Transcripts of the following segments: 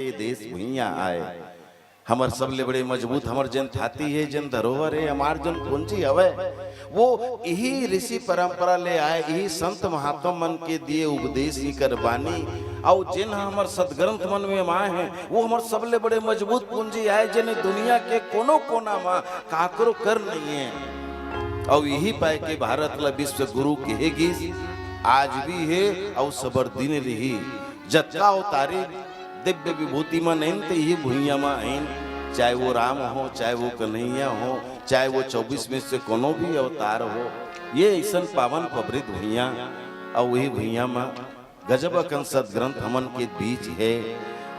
ये देश भुइया आए हमर सबले बड़े मजबूत हमर जन थाती है जन धरोहर है हमार जन पूंजी हवे वो यही ऋषि परंपरा ले आए यही संत महात्मा मन के दिए उपदेश ही कर बानी और जिन हमर सदग्रंथ मन में माए हैं वो हमर सबले बड़े मजबूत पूंजी आए जिन दुनिया के कोनो कोना मा काकरो कर नहीं है और यही पाए के भारत ला विश्व गुरु कहेगी आज भी है और सबर दिन रही जत्का अवतारी दिव्य विभूति मन हैं तो ये भुइया में हैं चाहे वो राम हो चाहे वो कन्हैया हो चाहे वो 24 में से कोनो भी अवतार हो ये ऐसा पावन पवित्र भुइया और वही भुइया में गजब अकन सदग्रंथ हमन के बीच है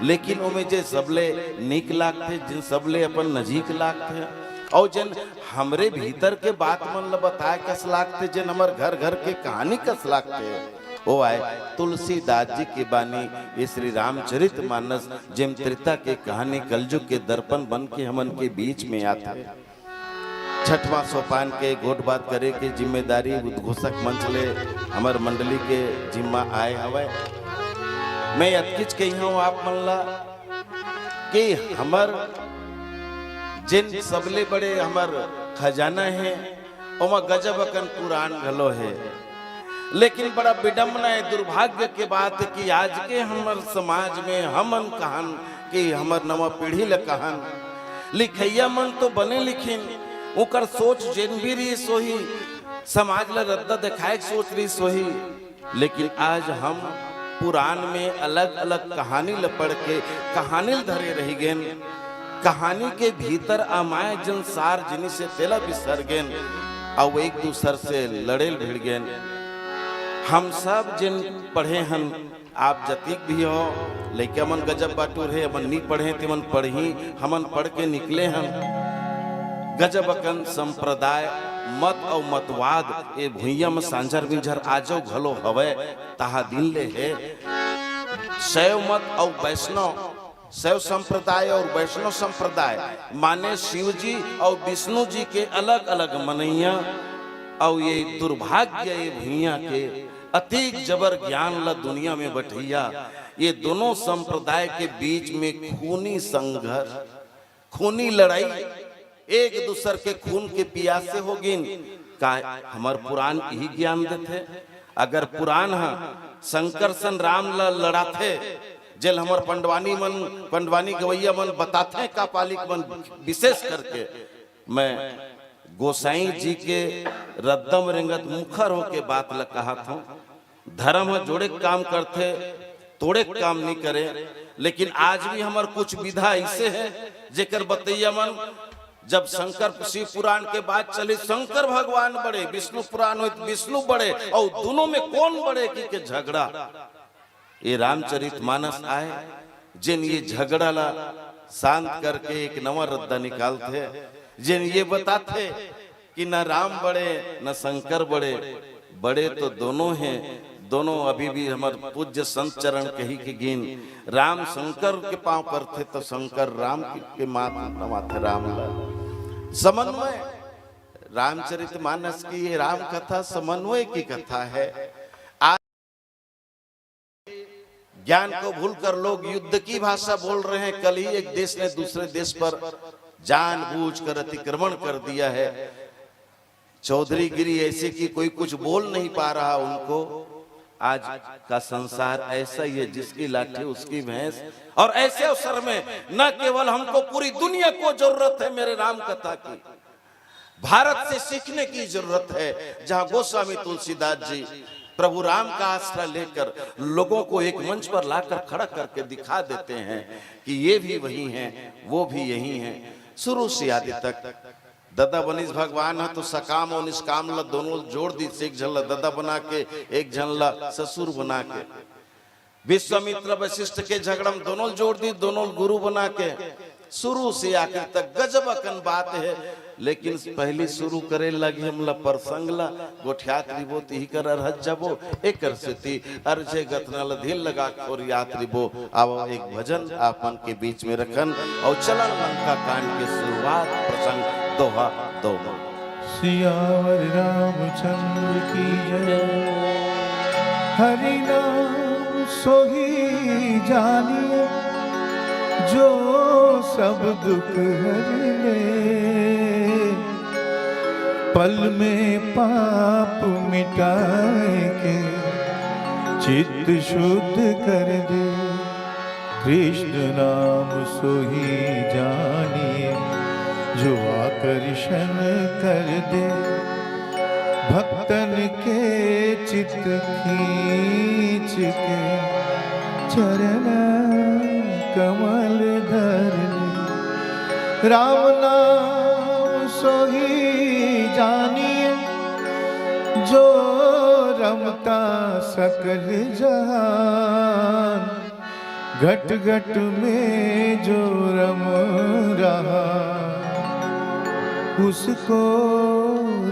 लेकिन उनमें जे सबले निक लागते जिन सबले अपन नजीक लागते और जिन हमरे भीतर के बात मन ल बताए कस लागते जिन हमार घर घर के कहानी कस लागते वो आए तुलसीदास जी की बानी ये श्री रामचरित मानस जिम त्रेता के कहानी कलयुग के दर्पण बन के हमन के बीच में आते छठवां सोपान के गोट बात करे के जिम्मेदारी उद्घोषक मंच ले हमार मंडली के जिम्मा आए हवे मैं अतकिच कही हूँ आप मन ला कि हमार जिन सबले बड़े हमार खजाना है ओमा गजब अकन पुराण घलो है लेकिन बड़ा विडम्बना है दुर्भाग्य के बात है कि आज के हमार समाज में हमन कहन कि हमार नवा पीढ़ी ल कहन लिखैया मन तो बने लिखिन उकर सोच जिन भी रही सोही समाज ला रद्दा दिखाए सोच रही सोही लेकिन आज हम पुराण में अलग अलग कहानी ल पढ़ के कहानी ल धरे रही गेन कहानी के भीतर अमाय जन सार जिनिस से तेला बिसर गेन और एक दूसर से लड़ेल भिड़ गेन हम सब जिन पढ़े हन आप जतीक भी हो लेकिन मन गजब बाटूर है मन नहीं पढ़े तो मन पढ़ी हमन पढ़ के निकले हन गजब अकन संप्रदाय मत और मतवाद ए भुइया में सांझर बिंझर आजो घलो हवे ताहा दिन ले है शैव मत और वैष्णव शैव संप्रदाय और वैष्णव संप्रदाय माने शिव जी और विष्णु जी के अलग अलग मनैया और ये दुर्भाग्य ये भुइया के अतिक जबर ज्ञान ला दुनिया में बठैया ये दोनों संप्रदाय के बीच में खूनी संघर्ष खूनी लड़ाई एक दूसर के खून के प्यासे हो गिन का हमार पुराण यही ज्ञान देते अगर पुराण है शंकर सन राम ला लड़ाते जेल हमार पंडवानी गवैया मन बताते का पालिक मन विशेष करके मैं गोसाई जी के रद्दम रेंगत मुखर हो के बात ल कहा था धर्म जोड़े काम करते तोड़े काम नहीं करे लेकिन आज भी हमार कुछ विधा ऐसे है जेकर बतैया मन जब शंकर शिव पुराण के बाद चले शंकर भगवान बड़े विष्णु पुराण हो विष्णु बड़े और दोनों में कौन बड़े की झगड़ा ये रामचरित मानस आए जिन ये झगड़ा ला शांत करके एक नवा रद्दा निकालते जिन ये बताते कि न राम बड़े न शंकर बड़े बड़े तो दोनों हैं दोनों अभी भी हमारे पूज्य संत चरण कही के गिन राम शंकर के पांव पर थे तो शंकर राम के माथे राम समन्वय रामचरित मानस की ये राम कथा समन्वय की कथा है आज ज्ञान को भूलकर लोग युद्ध की भाषा बोल रहे हैं कल ही एक देश ने दूसरे देश पर जानबूझकर अतिक्रमण कर दिया है चौधरी गिरी ऐसे कि कोई कुछ बोल नहीं पा रहा उनको आज का संसार ऐसा ही है जिसकी लाठी उसकी भैंस और ऐसे अवसर में न केवल हमको पूरी दुनिया को जरूरत है मेरे राम कथा की भारत से सीखने की जरूरत है जहां गोस्वामी तुलसीदास जी प्रभु राम का आश्रय लेकर लोगों को एक मंच पर लाकर खड़ा करके दिखा देते हैं कि ये भी वही हैं वो भी यही हैं शुरू से आदि तक ददा बनीस भगवान है तो सकाम और निष्काम ला दोनों जोड़ दी एक झन ला ददा बना के एक झन ला ससुर बना के विश्वामित्र वशिष्ठ के झगड़ा में दोनों जोड़ दी दोनों गुरु बना के शुरू से आखिर तक गजब अकन बात है लेकिन पहली शुरू करे लगे हमला परसंगला गोठियात रिबो ही कर रह जबो एक स्थिति अर्जे गतना धिल लगा और याद रिबो अब एक भजन आपन के बीच में रखन और चलन लंका कांड के शुरुआत प्रसंग दोहा दो सियावर रामचंद्र की जय हरि नाम सोही जानिए जो सब दुख हर ले, पल में पाप मिटाए के चित्त शुद्ध कर दे। कृष्ण नाम सोही जानिए, जो आकर्षण कर दे। भक्तन के चित्त खींच के चरण कमल धर ले। राम नाम सोही जानिए, जो रमता सकल जहान। घट घट में जो रम रहा, उसको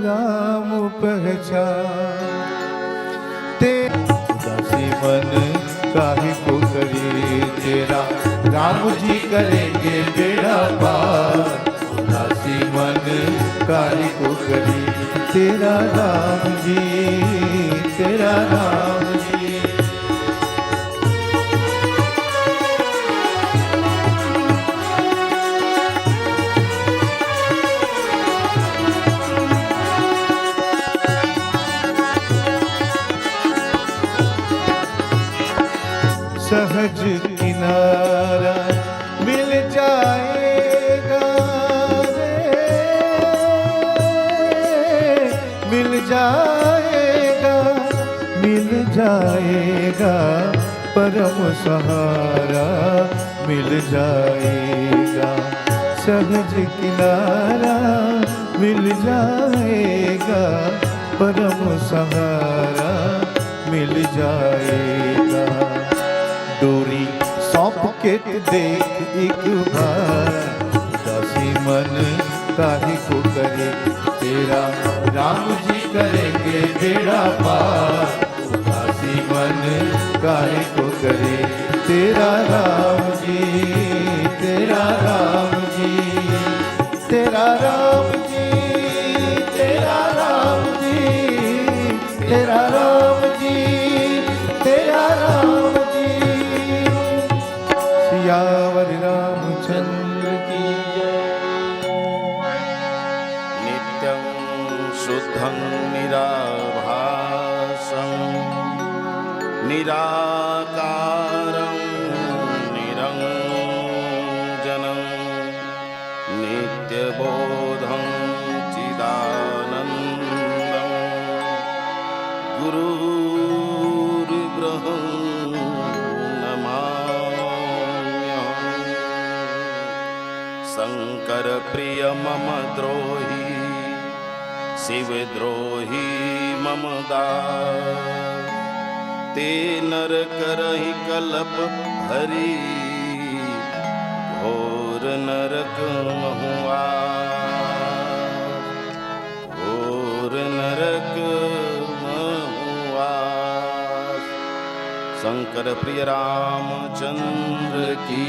राम पहचान। उदासी मन काहे को करे तेरा, राम जी करेंगे बेड़ा पार। उदासी मन काहे को करे तेरा, राम जी तेरा राम जी। सहज किनारा मिल जाएगा रे, मिल जाएगा, मिल जाएगा। परम सहारा मिल जाएगा। सहज किनारा मिल जाएगा, परम सहारा मिल जाएगा। डोरी सौंप के देख एक बार, उदासी मन काहे को करे तेरा, राम जी करेंगे बेड़ा पार। उदासी मन काहे को करे तेरा, राम जी तेरा राम जी तेरा राम जी तेरा राम जी तेरा राम जी तेरा राम जी। सियावर रामचंद्र की जय। नित्यं शुद्धं निराभासं निराकारं निरञ्जनं नित्यबोधं चिदानन्दं गुरुर्ब्रह्मा शंकर प्रिय मम द्रोही, शिव द्रोही मम दास। ते नर करहि कलप भरी, घोर नरक महुआ घोर नरक महुआ। शंकर प्रिय रामचंद्र की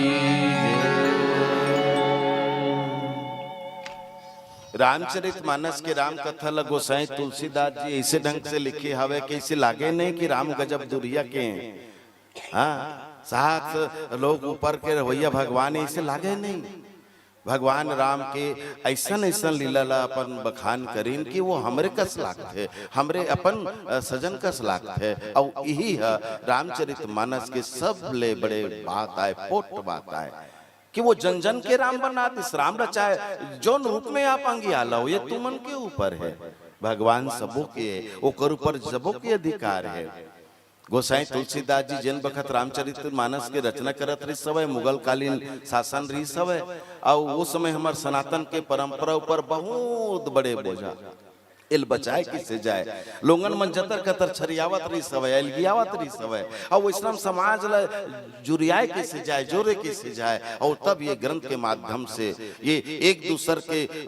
रामचरितमानस के राम कथा ल गोसाई तुलसीदास जी ऐसे ढंग से लिखे हवे कि इसे लागे नहीं कि राम गजब दुरिया के। हाँ, सात लोग ऊपर के रवैया भगवान ऐसे लागे नहीं। भगवान राम के ऐसन ऐसन लीला ला अपन बखान करीन कि वो हमरे कस लागते, हमरे अपन सजन कस लागते। और यही है रामचरितमानस के सब ले बड़े बात आए, पोट बात आए कि वो जन जन के राम बना दिस राम रचाए। जो रूप में आप अंगिया लो ये तुमन के ऊपर है। भगवान सबों के, ओकर ऊपर सबों के अधिकार है। गोसाई तुलसीदास जी जिन बखत रामचरितमानस के रचना करत रही समय मुगल कालीन शासन रही समय, और वो समय हमार सनातन के परंपरा ऊपर बहुत बड़े बोझा इल बचाए किसे जाए। लोगन मन जतर कतर छरियावत रही सवय, अलगियावत रही सवय, और इस्लाम समाज ला जुरियाए किसे जाए, जोरे किसे जाए। और तब ये ग्रंथ के माध्यम से ये एक दूसर के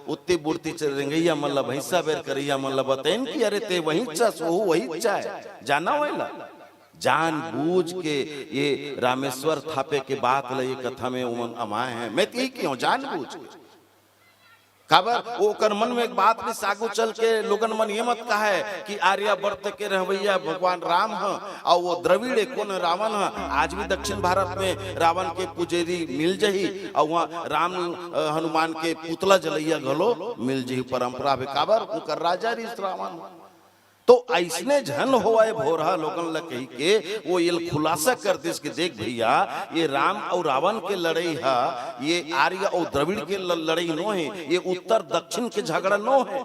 उत्ती बुर्ती चरेंगैया मतलब भैंसा बेर करैया मतलब बतैन कि अरे ते वही चस वो वही चाहे जाना वैला। जान बूझ के ये रामेश्वर थापे के बात ल ये कथा में उमन अमाए हैं। मैं ती क्यों जान बूझ काबर ओकर मन में एक बात भी सागु चल के लोगन मन ये मत कहा है कि आर्यवर्त के रहवैया भगवान राम है और वो द्रविड़ कौन रावण है। आज भी दक्षिण भारत में रावण के पुजेरी मिल जही और वहाँ राम हनुमान के पुतला जलैया घलो मिल जही परंपरा भी काबर उनकर राजा री रावण। तो ऐसने झन होए भोरहा लोगन लग कही के वो ये खुलासा कर दिस कि देख भैया ये राम और रावण के लड़ाई है, ये आर्य और द्रविड़ के लड़ाई नो है, ये उत्तर दक्षिण के झगड़ा नो है।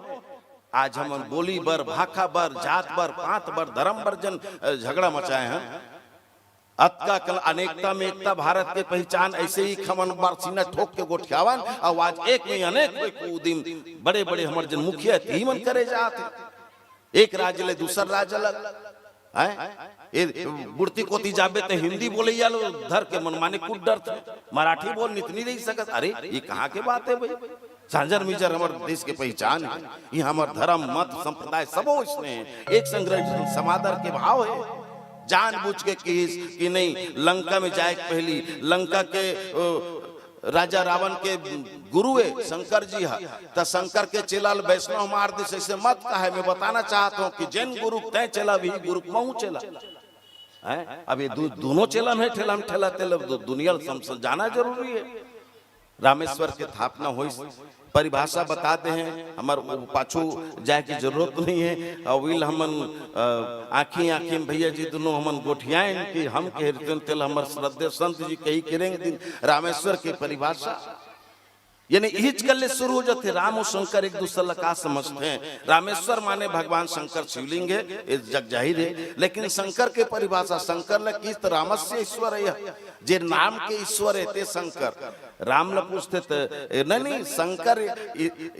आज हम बोली बर भाखा बर जात बर पात बर धर्म बर जन झगड़ा मचाए हैं। अतका कल अनेकता में एकता भारत के पहचान ऐसे ही खमन बार सीना ठोक के गोठियावन और आज एक में अनेक दिन बड़े बड़े हमारे जन मुखिया ही मन करे जाते एक राज्य ले दूसर राज्य अलग है। बुढ़ती कोती जाबे तो हिंदी बोले या लो धर के मनमाने कुछ डर थे मराठी बोल नितनी नहीं सकत। अरे ये कहाँ के बात है भाई, सांजर मिजर हमारे देश के पहचान है, ये हमारे धर्म मत संप्रदाय सबो इसमें है, एक संग्रह समादर के भाव है। जानबूझ के कि नहीं लंका में जाए पहली लंका के राजा रावण के गुरु है शंकर जी है तो शंकर के चेलाल वैष्णव मार दिस ऐसे मत कहा है। मैं बताना चाहता हूँ कि जैन गुरु तय चला भी गुरु महू चला है। अब ये दोनों चेला में ठेला तेल दुनिया जाना जरूरी है। रामेश्वर के स्थापना हुई परिभाषा बताते हैं हमार पाछू जाए की जरूरत नहीं है। अविल हमन आँखी आँखी भैया जी दोनों हमन गोठियाएं कि हम के तेल हमार श्रद्धे संत जी कही करेंगे दिन रामेश्वर की परिभाषा यानी हिच कल शुरू हो जाते। राम और शंकर एक दूसरे का समझते हैं। रामेश्वर माने भगवान शंकर शिवलिंग है जग जाहिर है, लेकिन शंकर के परिभाषा शंकर ल किस रामस्य ईश्वर है जे नाम के ईश्वर है ते शंकर। राम ल पूछते नहीं शंकर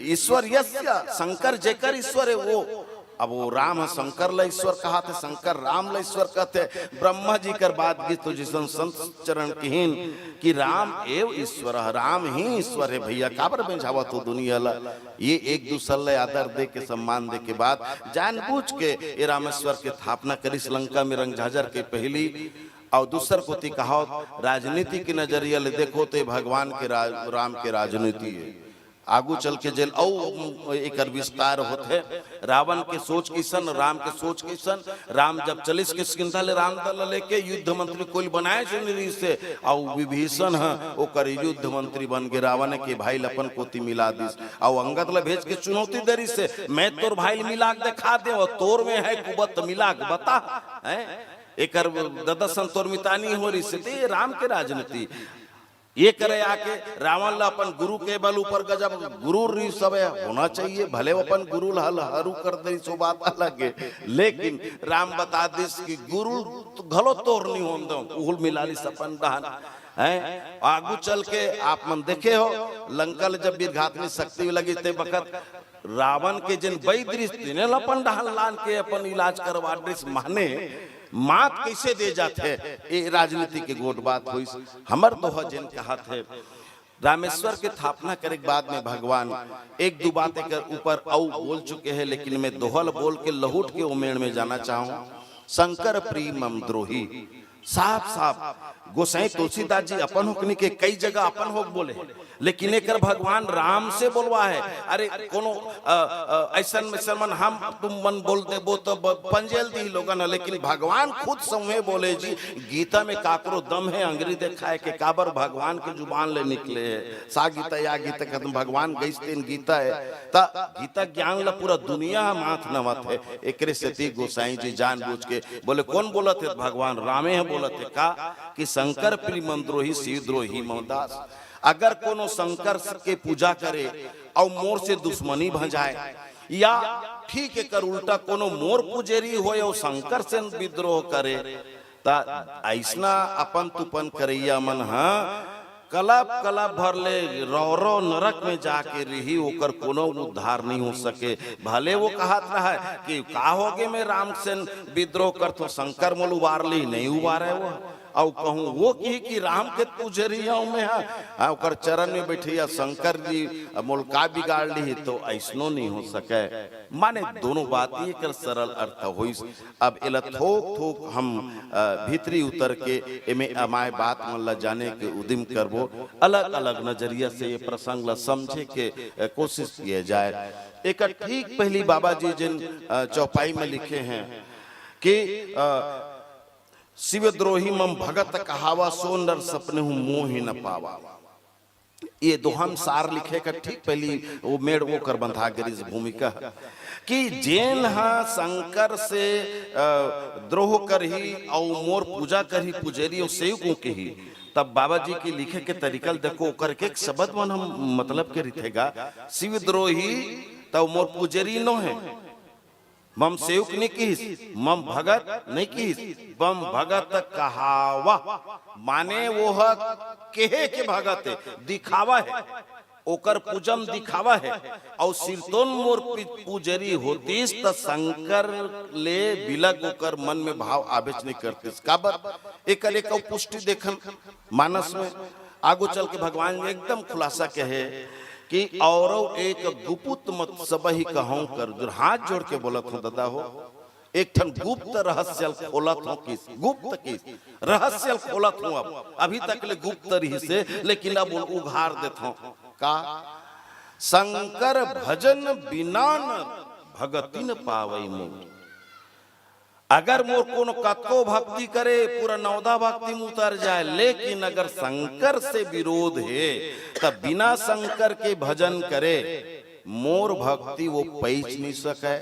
ईश्वर यस्य शंकर जेकर ईश्वर है वो। अब वो राम है शंकर ल ईश्वर कहा थे, शंकर राम ल ईश्वर कहते। ब्रह्मा जी कर बात की तो जिसन संत चरण कहीन कि राम एव ईश्वर है, राम ही ईश्वर है भैया काबर बेझावा तो दुनिया ला। ये एक दूसरे ले आदर दे के सम्मान दे के बाद जानबूझ के ये रामेश्वर के स्थापना करी श्रीलंका में रंग झाझर के पहली। और दूसर को कहा राजनीति के नजरिया ले देखो तो भगवान के राम के राजनीति है आगू चल के जेल औ एक विस्तार होते। रावण के सोच किसन राम के सोच किसन। राम जब 40 के सिंधा ले राम दल लेके युद्ध मंत्री कोई बनाए चुनरी से और विभीषण है ओकर युद्ध मंत्री बन के रावण के भाई अपन कोती मिला दिस और अंगद ले भेज के चुनौती दरी से मैं तोर भाई मिला के दिखा दे और तोर में है कुबत मिला के बता है एक ददसन तोर मितानी हो रही से राम के राजनीति ये करे आके रावण ला अपन गुरु के बल ऊपर गजब गुरु री सब होना चाहिए भले अपन गुरु हरू कर दे सो बात अलग है, लेकिन राम बता दिस कि गुरु घलो तोर नहीं होम दो उहुल मिलाली सपन दहन है। आगू चल के आप मन देखे हो लंकल जब बीरघातनी शक्ति लगी ते वक्त रावण के जिन वैद्य ने अपन डहन लान के अपन इलाज करवा दिस माने मात कैसे दे जाते ये राजनीति के गोट बात हुई। हमर दोहा जिन कहा थे रामेश्वर के स्थापना करे बाद में भगवान एक दो बातें कर ऊपर औ बोल चुके हैं, लेकिन मैं दोहल बोल के लहूट के उमेड़ में जाना चाहूं। शंकर प्रिय मम द्रोही साफ साफ गोसाई तुलसीदास जी अपन होकनी के कई जगह अपन होक बोले, लेकिन एक भगवान राम से बोलवा है। अरे कोनो ऐसा में हम तुम मन बोल दे वो तो पंजेल दी लोगन, लेकिन भगवान खुद समूह बोले जी गीता में काकरो दम है अंग्री देखाए के काबर भगवान के जुबान ले निकले है। सा गीता या गीता खत्म भगवान गईस्तीन गीता है ता गीता ज्ञान ला पूरा दुनिया माथ नमत है। एकरे से ती गोसाई जी जानबूझ के बोले कौन बोलत है भगवान रामे है बोलत है का कि शंकर प्रिय मंद्रोही शिव द्रोही ममदास। अगर कोनो शंकर के पूजा करे और मोर से दुश्मनी भंजाए या ठीक है कर उल्टा कोनो मोर पुजेरी हो और शंकर से विद्रोह करे ता ऐसना अपन तुपन करैया मन हा कलप कलप भर ले रो नरक में जाके रही ओकर कोनो उद्धार नहीं हो सके। भले वो कहत रहा है कि का होगे मैं राम से विद्रोह कर तो शंकर मोल उबार ली नहीं उबारे वो और कहूँ वो की राम के पुजरिया में है ओकर चरण में बैठिया शंकर जी मोलका बिगाड़ ली तो ऐसनो नहीं हो सके। माने दोनों बात ये कर सरल अर्थ होई। अब एला थोक थोक हम भीतरी उतर के एमे अमाय बात मन ला जाने के उद्यम करबो, अलग अलग नजरिया से ये प्रसंग ला समझे के कोशिश किया जाए। एक ठीक पहली बाबा जी जिन चौपाई में लिखे हैं कि शिवद्रोही मम भगत कहावा सो नर सपने हूं मोह न पावा। ये दोहम सार लिखे का ठीक पहली वो मेड़ वो कर बंधा गिरीश भूमिका कि जेन हा शंकर से द्रोह कर ही और मोर पूजा कर ही पुजेरी और सेवकों के ही। तब बाबा जी की लिखे के तरीका देखो कर के शब्द मन हम मतलब के रिथेगा शिवद्रोही तब मोर पुजेरी नो है मम सेवक नहीं किस मम भगत नहीं किस बम भगत कहावा माने वो केहे के भगत है दिखावा है ओकर पूजम दिखावा है और सिरतोन मोर पुजरी होतीस त शंकर ले बिलग ओकर मन में भाव आवेश नहीं करतीस काबर एक पुष्टि देखन मानस में आगो चल के भगवान ने एकदम खुलासा कहे कि और एक गुप्त मत सबही कहूं कर हाथ जोड़ के बोलत हूं दादा हो एक ठन गुप्त रहस्य खोलत हूं किस गुप्त किस रहस्य खोलत हूं अब अभी तक ले गुप्त रही से लेकिन अब उघार देता हूं का शंकर भजन बिना न भगति न पावई मोर। अगर मोर कोनो कतो भक्ति करे पूरा नौदा भक्ति में उतर जाए लेकिन अगर शंकर से विरोध है तब बिना शंकर के भजन करे मोर भक्ति वो पैच नहीं सके।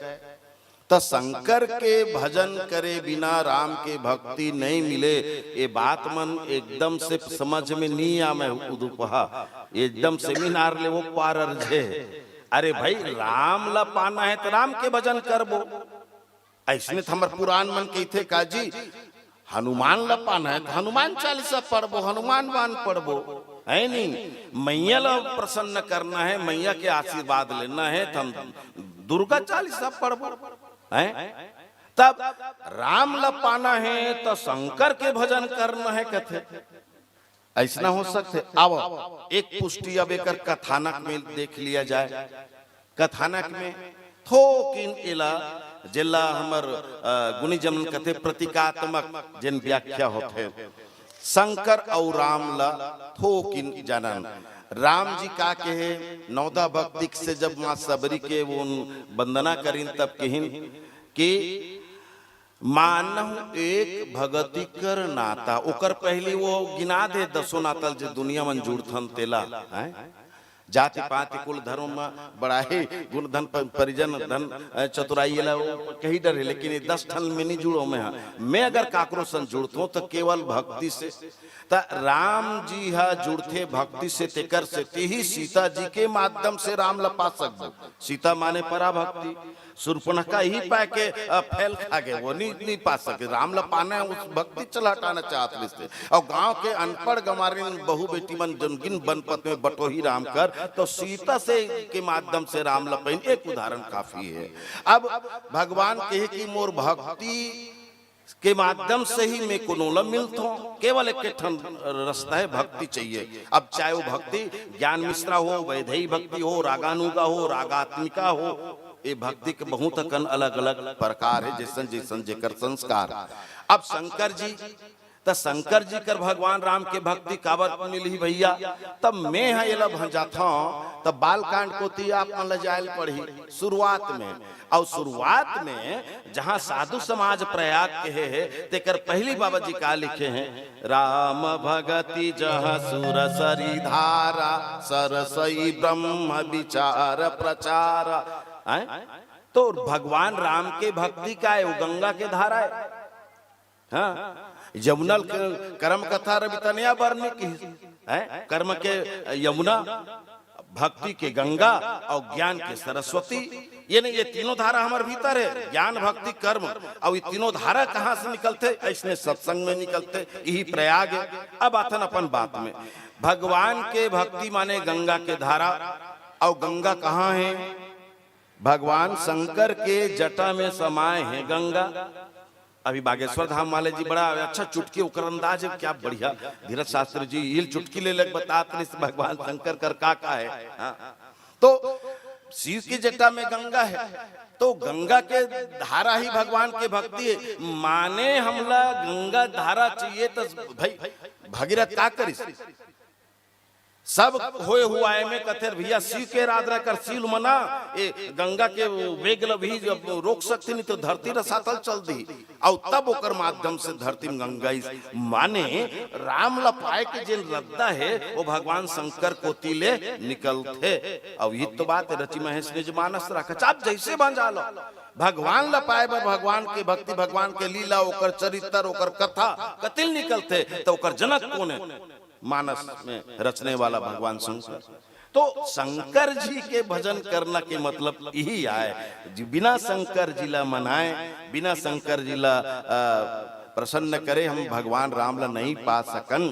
तो शंकर के भजन करे बिना राम के भक्ति नहीं मिले ये बात मन एकदम से समझ में नहीं आमे उदुपहा एकदम सेमिनार ले वो पार अर्जे। अरे भाई राम ला पाना है तो राम के भजन करबो ऐसने हमर पुराण मन कहते काजी हनुमान ला पाना है तो हनुमान चालीसा पढ़बो हनुमान वान पढ़बो है नहीं मैया ला प्रसन्न करना है मैया के आशीर्वाद लेना है तो हम दुर्गा चालीसा पढ़बो है। तब राम ला पाना है तो शंकर के भजन करना है कथे ऐसा हो सकते। अब एक पुष्टि अब एक कथानक में देख लिया जाए। कथानक में थोकिन इला जिला हमर गुणी जमन कथे प्रतीकात्मक जिन व्याख्या होते शंकर और राम ला थोकिन जानन। राम जी का कहे नौदा भक्ति से जब मां सबरी के वो वंदना करीन तब कहिन कि मानहु एक भगति कर नाता ओकर पहली वो गिना दे दसो नातल जो दुनिया में जुड़थन तेला है जाति पाति कुल धर्म में बड़ा ही गुण धन परिजन धन चतुराई कही डर है लेकिन ये 10 ठन में नहीं जुड़ो मैं अगर काकरो सन जुड़तो तो केवल भक्ति से ता राम जी हा जुड़ते भक्ति से तेकर से ही सीता जी के माध्यम से राम ला पा सकबो। सीता माने परा भक्ति सुरपनखा ही पाए के फैल खा गए वो नहीं पा सके राम ला पाना उस भक्ति चला हटाना चाहते थे। और गांव के अनपढ़ गंवारिन बहु बेटी मन जनगिन बनपत में बटोही राम कर तो सीता से के माध्यम से राम ला पाइन एक उदाहरण काफी है। अब भगवान कहे कि मोर भक्ति के माध्यम से ही मैं कोनोला मिलता हूँ केवल एक रास्ता है भक्ति चाहिए। अब चाहे वो भक्ति ज्ञान मिश्रा हो वैधेयी भक्ति हो रागानुगा हो रागात्मिका हो ये भक्ति के बहुत कन अलग अलग प्रकार है जैसन जैसन जेकर संस्कार। अब शंकर जी तो शंकर जी कर भगवान राम के भक्ति काबर मिली भैया तब मैं है ये जाता हूँ तब बालकांड को ती आप मन जायल पढ़ी शुरुआत में। और शुरुआत में जहाँ साधु समाज प्रयाग के है तेकर पहली बाबा जी का लिखे हैं राम भगति जहाँ सुर सरी धारा सरसई ब्रह्म विचार प्रचार। तो भगवान राम के भक्ति का है वो गंगा के धारा है। हाँ यमुना कर्म कथा रवि तनया वर्णि की है कर्म के यमुना भक्ति के गंगा और ज्ञान के सरस्वती ये नहीं ये तीनों धारा हमारे भीतर है ज्ञान भक्ति कर्म और ये तीनों धारा कहाँ से निकलते ऐसने सत्संग में निकलते यही प्रयाग है। अब आथन अपन बात में भगवान के भक्ति माने गंगा के धारा और गंगा कहाँ है भगवान शंकर के जटा में समाये हैं गंगा अभी बागेश्वर धाम वाले जी बड़ा अच्छा चुटकी ओकर अंदाज है, क्या बढ़िया धीरज शास्त्री जी ये चुटकी ले लग बताते भगवान शंकर कर का है। हाँ। तो शिव की जटा में गंगा है, तो गंगा के धारा ही भगवान के भक्ति है। माने हमला गंगा धारा चाहिए तो भाई भगीरथ का करी सब होए हुआ है में कथेर भैया शिव के आराधना कर शिव मना ए गंगा के वेग भी जब रोक सकती नहीं तो धरती रसातल चल दी और तब ओकर माध्यम से धरती में गंगा माने राम लपाए के जिन रद्दा है वो भगवान शंकर को तिले निकलते। अब ये तो बात है रचि महेश निज मानस रखा आप जैसे बन जा लो भगवान लपाए पर भगवान के भक्ति भगवान के लीला ओकर चरित्र ओकर कथा कतिल निकलते तो ओकर जनक कौन है मानस में रचने वाला भगवान शंकर। तो शंकर जी के भजन करना के मतलब यही आए बिना शंकर जिला मनाए बिना शंकर जिला प्रसन्न करे हम भगवान राम ला नहीं पा सकन।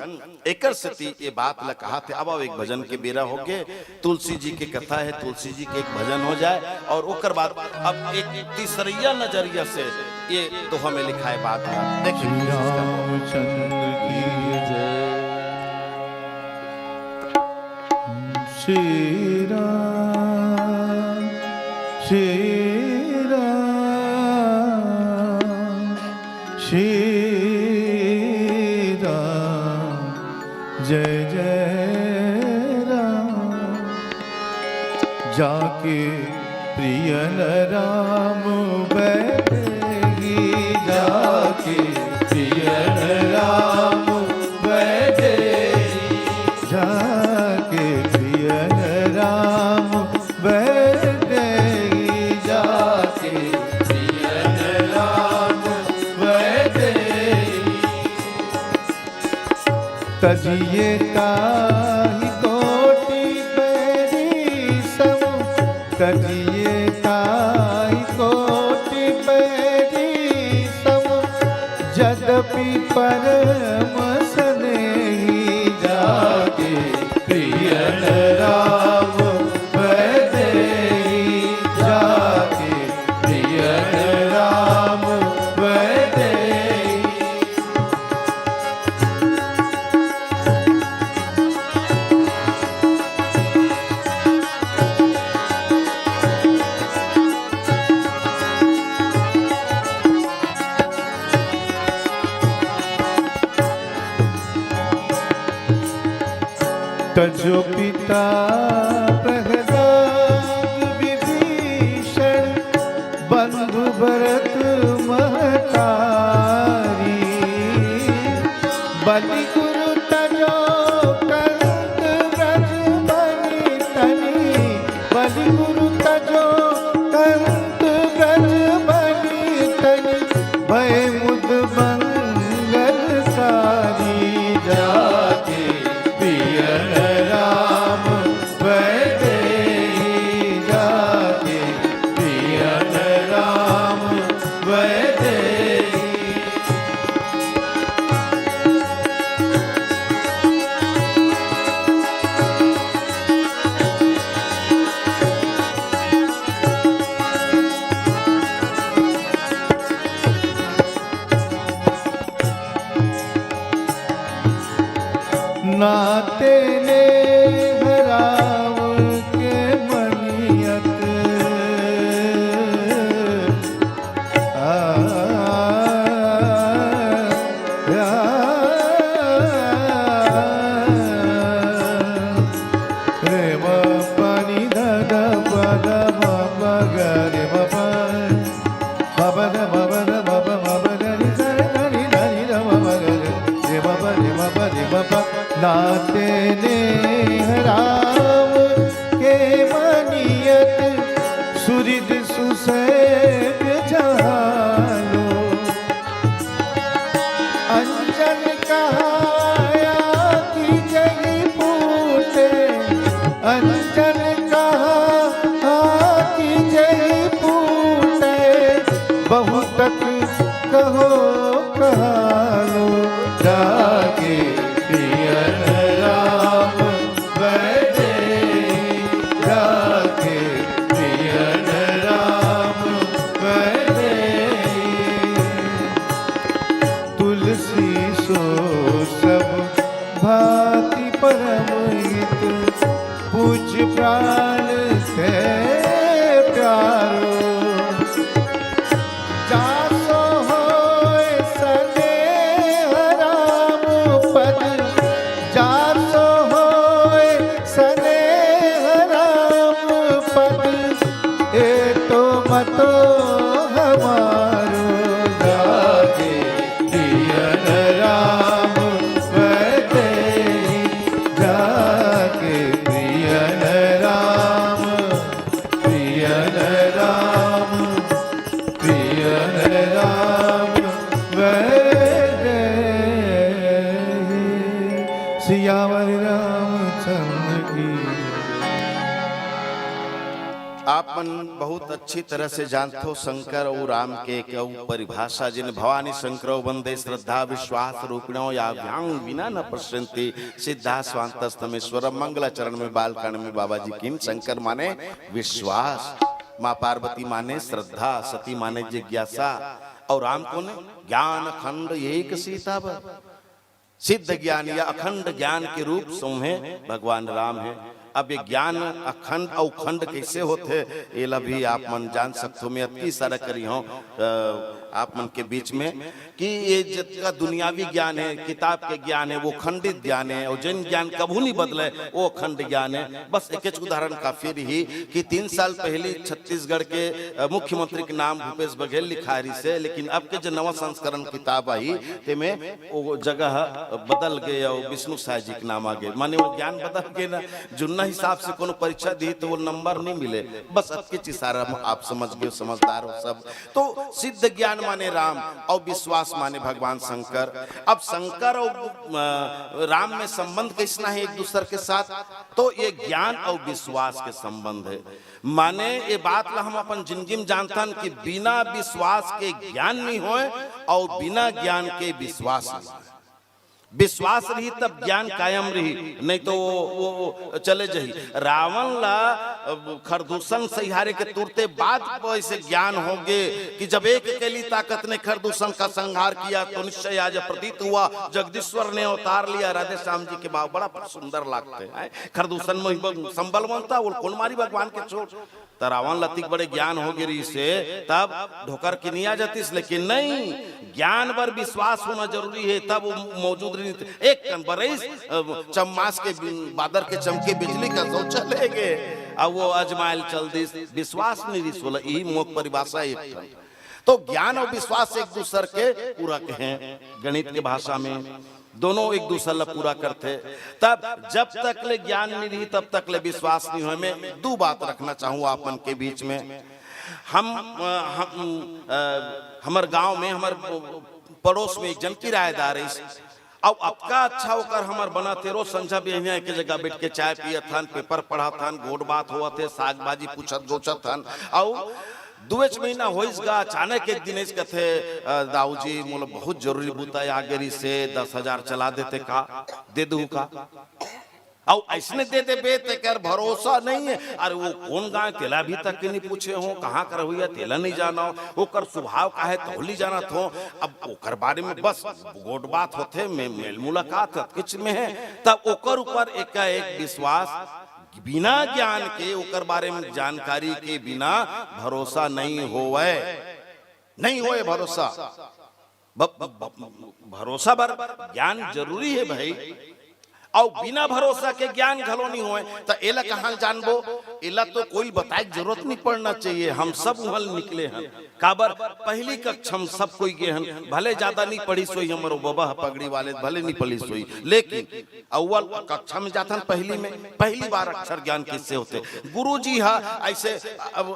एकर सती ये बात ला कहा थे। अब एक भजन के बेरा हो गए, तुलसी जी की कथा है, तुलसी जी के एक भजन हो जाए और ओकर बाद अब एक तीसरिया नजरिया से ये दोहा में लिखा है बात है। देखिए रामचंद्र की जय। श्री राम श्री राम श्री राम जय जय राम। जाके प्रियन राम बैठेगी जाके प्रियन राम बैठेगी जाके राम बैठेगी जाके प्रियन राम बैठेगी। तजिए ताहि कोटि पैरी सम तजिए ताहि कोटि पैरी सम यद्यपि परम स्नेही जाके प्रियन राम बैठेगी जाके प्रियन राम बैठेगी। तजो पिता प्रहलाद विभीषण बंधु भरत महतारी बलि गुरु तजो कंत ब्रज बनि तनि बलि गुरु तजो कंत ब्रज बनि तनि भय मुद मंगलकारी जाके प्रियन राम बैठेगी जाके प्रियन राम बैठेगी। नाते ने हराव के मनियत रे पानी दद पद मग रे बबद बबद बब बबद रि सर रि रि र मग रे बब रे बब रे बब। नाते ने राम के मनियत सुरिद सुसैब जहालो अंजन कहाया की जही पूटे अंजन कहा की जही पूटे बहुतक कहो कहालो जाके प्रियन राम बैठेगी जाके प्रियन राम बैठेगी। हित पूछ प्राण ते प्यारो जासो होए स्नेह राम पद जासो होए स्नेह राम पद ए तो मतो हमारो जागे दियन राम वदे जागे प्रियन राम प्रियन राम प्रियन राम वदे सियावर रामचंद्र की। आप मन बहुत अच्छी तरह से जानते हो शंकर और राम के कऊ परिभाषा जिन भवानी शंकरो वंदे श्रद्धा विश्वास रूपिणो या व्यांग विना न पश्यन्ति सिद्धा स्वांतस्तमेश्वर मंगलाचरण में बालकांड में बाबा जी किम शंकर माने विश्वास, माँ पार्वती माने श्रद्धा, सती माने जिज्ञासा और राम को ने ज्ञान अखंड एक सीता सिद्ध ज्ञान या अखंड ज्ञान के रूप सोहे भगवान राम है। अब ये ज्ञान अखंड और खंड कैसे होते ये भी आप मन जान सकते हो। मैं अति सारा करी हूँ आप मन के बीच में कि ये जितना दुनियावी ज्ञान है, किताब के ज्ञान है, वो खंडित ज्ञान है और जिन ज्ञान कभी नहीं बदले वो खंड ज्ञान है। बस एक उदाहरण काफी रही कि 3 साल पहले छत्तीसगढ़ के मुख्यमंत्री के नाम भूपेश बघेल लिखारी से, लेकिन अब के जो नवा संस्करण किताब आई ते में वो जगह बदल गए और विष्णु साय जी के नाम आ गए। माने वो ज्ञान बदल गए ना, जुन्ना हिसाब से कोनो परीक्षा दी तो वो नंबर नहीं मिले। बस अब के सारा आप समझ गए, समझदार हो सब। तो सिद्ध ज्ञान माने राम और विश्वास माने भगवान शंकर। अब शंकर और राम में संबंध कैसना है एक दूसरे के साथ, तो ये ज्ञान और विश्वास के संबंध है। माने ये बात ला हम अपन जिंदगी में जानता कि बिना विश्वास के ज्ञान नहीं होए और बिना ज्ञान के विश्वास नहीं। विश्वास रही तब ज्ञान कायम रही, नहीं तो वो चले जाही। रावण ला खरदूषण सहारे के तुरते बाद ऐसे ज्ञान होंगे कि जब एक अकेली ताकत ने खरदूषण का संहार किया तो निश्चय आज प्रतीत हुआ जगदीश्वर ने अवतार लिया। राधे श्याम जी के भाव बड़ा सुंदर लागते हैं। खरदूषण में संबल बनता वो कौन मारी भगवान के चोट। तो रावण लतिक बड़े ज्ञान हो गिरी से तब ढोकर की नहीं आ जाती, लेकिन नहीं, ज्ञान पर विश्वास होना जरूरी है तब मौजूद रही। एक बरस चम्मास के बादर के चमके बिजली का सो चले गए, अब वो अजमाइल चल दी, विश्वास नहीं रिसोला। यही मोक परिभाषा एक था। तो ज्ञान और विश्वास एक दूसरे के पूरक हैं। गणित की भाषा में दोनों एक दूसरे ला पूरा करते। तब जब तक ले ज्ञान नहीं रही तब तक ले विश्वास नहीं हुए। मैं 2 बात रखना चाहूँ आप मन के बीच में। हमारे गांव में हमारे पड़ोस में एक जन किराएदार है, अब आपका अच्छा होकर हमार बना थे। रोज संझा बिहनिया एक जगह बैठ के चाय पिया थन, पेपर पढ़ा थन, गोट बात हुआ थे, साग भाजी पूछत गोचत थन। और 2 महीना होइसगा अचानक एक दिन कथे दाऊ जी मोला बहुत जरूरी बुता आगेरी से 10,000 चला देते का दे दू का। और ऐसने दे दे बे तेकर भरोसा नहीं है। अरे वो कौन गाँव तेला भी तक नहीं पूछे हो, कहाँ कर हुआ तेला नहीं जाना, ओकर स्वभाव का है तोली जाना थो। अब ओकर बारे में बस गोट बात होते में मेल मुलाकात किच में है, तब ओकर ऊपर एक विश्वास बिना ज्ञान के ओकर बारे में जानकारी के बिना भरोसा नहीं होवे, नहीं होए भरोसा। भरोसा पर ज्ञान जरूरी है भाई, और बिना भरोसा के ज्ञान घलो नहीं होए तो एला कहाँ जानबो। एला तो कोई बताए जरूरत नहीं पड़ना चाहिए। हम सब उहल निकले हैं काबर पहली कक्षा में सब कोई गए हैं, भले ज्यादा नहीं पढ़ी सोई हमारो बाबा पगड़ी वाले भले नहीं पढ़ी सोई, लेकिन अव्वल कक्षा में जाता पहली में पहली बार अक्षर ज्ञान किससे होते। गुरुजी हा ऐसे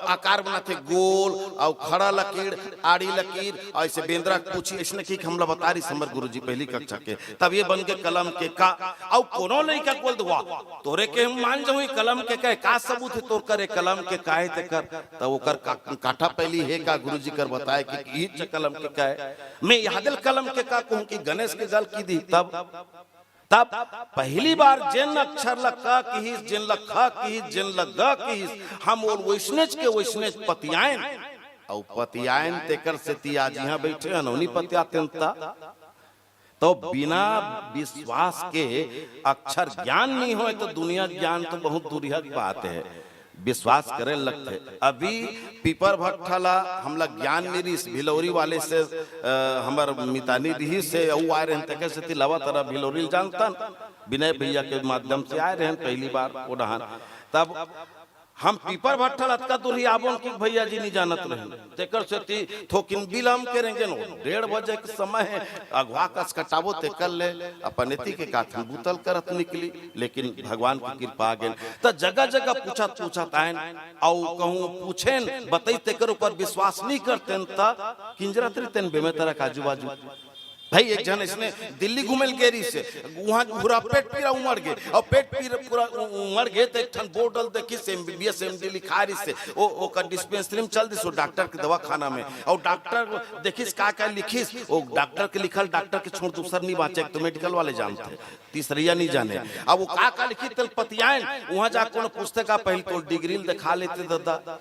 आकार बनाते गोल और खड़ा लकीर आड़ी लकीर ऐसे बेंद्रा पूछी ऐसे की हमला बता रही समर गुरुजी पहली कक्षा के, तब ये बन के कलम के का। और कोनो नहीं का बोल दुआ तोरे के हम मान जाऊँ कलम के कहे का सबूत है तोर करे कलम के काहे ते कर, तब वो कर काठा पहली है का गुरुजी कर बताए कि ई कलम के कहे। मैं यादल कलम के का कहूं कि गणेश के जल की दी, तब पहली बार जिन अक्षर लखा की जिन लखा की जिन लगा की हम और वैष्णज के वैष्णज पतियान और पतियान तेकर से तिया जी हां बैठे अनोनी पतियाते तो बिना विश्वास के अक्षर ज्ञान नहीं हो तो दुनिया ज्ञान तो बहुत दूरिया की बात है। विश्वास करे लगते अभी पीपर भट्ठाला हमला ज्ञान मेरी भिलौरी वाले से हमार मितानी रही से आए रहे कैसे तिलावा तरह भिलौरी जानता विनय भैया के माध्यम से आए रहे पहली बार वो डहान। तब हम पीपर भट्ठल अतका दूरी आबोन की भैया जी नहीं जानत रहे तेकर से थोकिन बिलम करेंगे नो 1:30 बजे के समय है अगवा कस कटाबो तेकर ले अपन एती के काथन बुतल करत निकली। लेकिन भगवान की कृपा आ गेल त जगह जगह पूछत आयन औ कहूं पूछेन बतई तेकर ऊपर विश्वास नहीं करतेन त किंजरा तरीतेन बेमे तरह काजू बाजू। भाई एक जन इसने दिल्ली घूमेल गेरी से वहां पूरा पेट पीरा उमड़ गए और पेट पीरा पूरा उमड़ गए तो एक ठन बोतल देखी से एमबीबीएस एमडी लिखा रही से ओ का डिस्पेंसरी में चल दी सो डॉक्टर के दवा खाना में और डॉक्टर देखिस का लिखिस वो डॉक्टर के लिखल डॉक्टर के छोड़ दूसर नहीं बाचे तो मेडिकल वाले जानते तीसरिया नहीं जाने। अब वो का लिखी तल पतियान वहां जा कोनो पुस्तक का पहले तो डिग्री दिखा लेते दादा।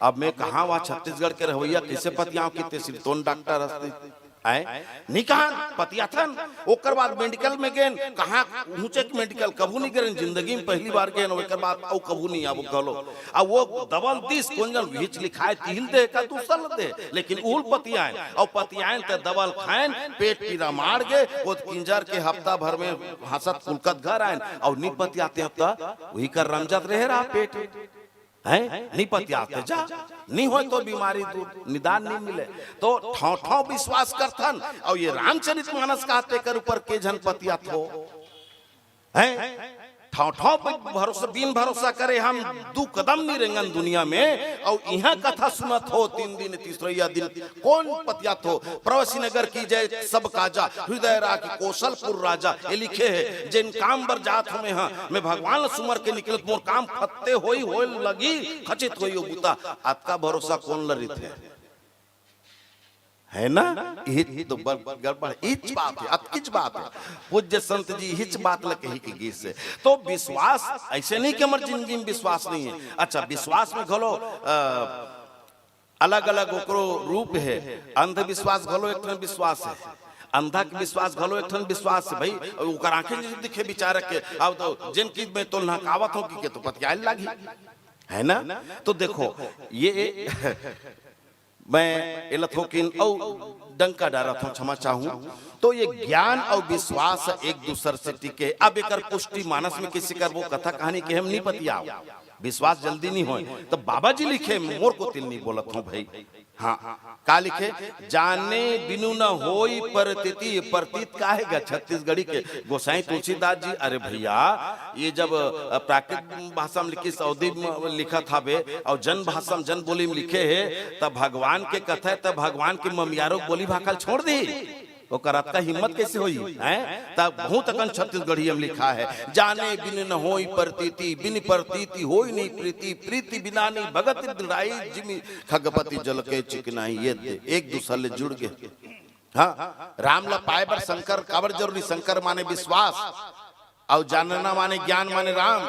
अब मैं कहा वहां छत्तीसगढ़ के रवैया कैसे पतियाओं की ते सिरतोन डॉक्टर हस्ती आए निकान पतियाथन ओकर बाद मेडिकल में गेन कहां ऊंचे मेडिकल कबू नहीं करें जिंदगी में पहली बार गेन ओकर बाद औ कबू नहीं आबो गलो अब वो डबल 30 कोंजन विच लिखाए तिल दे का दूसर दे लेकिन उल पतियान और पतियान ते डबल खाएन पेट पीरा मार गए वो किंजर के हफ्ता भर में हंसत कुलकत घर आए और नी पतियाते हफ्ता वही कर रमजत रहे रहा पेट है नहीं पतियाते जा नहीं हो तो बीमारी दूर निदान नहीं मिले तो ठौ ठौ विश्वास करथन और ये रामचरितमानस कहते कर ऊपर के जन पतियात हो है ठौ ठौ भरोसा बिन भरोसा करे हम 2 कदम नहीं रेंगन दुनिया में और यहाँ कथा सुनत हो 3 दिन तीसरा दिन कौन पतियात हो। प्रवासी नगर की जय सब काजा हृदय राखी कौशलपुर राजा ये लिखे है जिन काम बर जात हमें हाँ मैं भगवान सुमर के निकलत मोर काम खत्ते होई लगी खचित होई बुता आपका भरोसा कौन लरित है ना ये तो गड़बड़ हिच बात है अतकिच बात है। पूज्य संत जी हिच बात लगे ही की गीत से तो विश्वास ऐसे नहीं कि हमारे जिंदगी में विश्वास नहीं है। अच्छा विश्वास में घलो अलग अलग ओकरो रूप है। अंधविश्वास घलो एक विश्वास है अंधा के विश्वास घलो एक विश्वास है भाई ओकर आंखें दिखे बेचारा के अब तो जिन की में तो नहकावत हो कि तो पतियाल लागी है ना। तो देखो ये मैं एलत होकिन औ डंका डारा था क्षमा चाहूं तो ये ज्ञान और विश्वास एक दूसरे से टिके। अब एक पुष्टि मानस में किसी कर वो कथा कहानी के हम नहीं पतिया विश्वास जल्दी नहीं हो तो बाबा जी लिखे मोर को तिल नहीं बोलत हूं भाई हाँ का लिखे जाने बिनु न होई परतीति प्रतीत काहेगा छत्तीसगढ़ी के गोसाई तुलसीदास जी। अरे भैया ये जब प्राकृत भाषा में लिखी सऊदी में लिखा था बे और जन भाषा में जन बोली में लिखे है तब भगवान के कथा तब भगवान की ममियारों बोली भाखल छोड़ दी ओकर आपका हिम्मत कैसे होई हैं तब बहुत अकन छत्तीसगढ़ी में लिखा है जाने बिन न होई प्रतीति बिन प्रतीति होई नहीं प्रीति प्रीति बिना नहीं भगत दृढ़ाई जिमि खगपति जल के चिकनाई ये एक दूसरे ले जुड़ गए। हाँ राम ला पाए बर शंकर काबर जरूरी शंकर माने विश्वास और जानना माने ज्ञान माने राम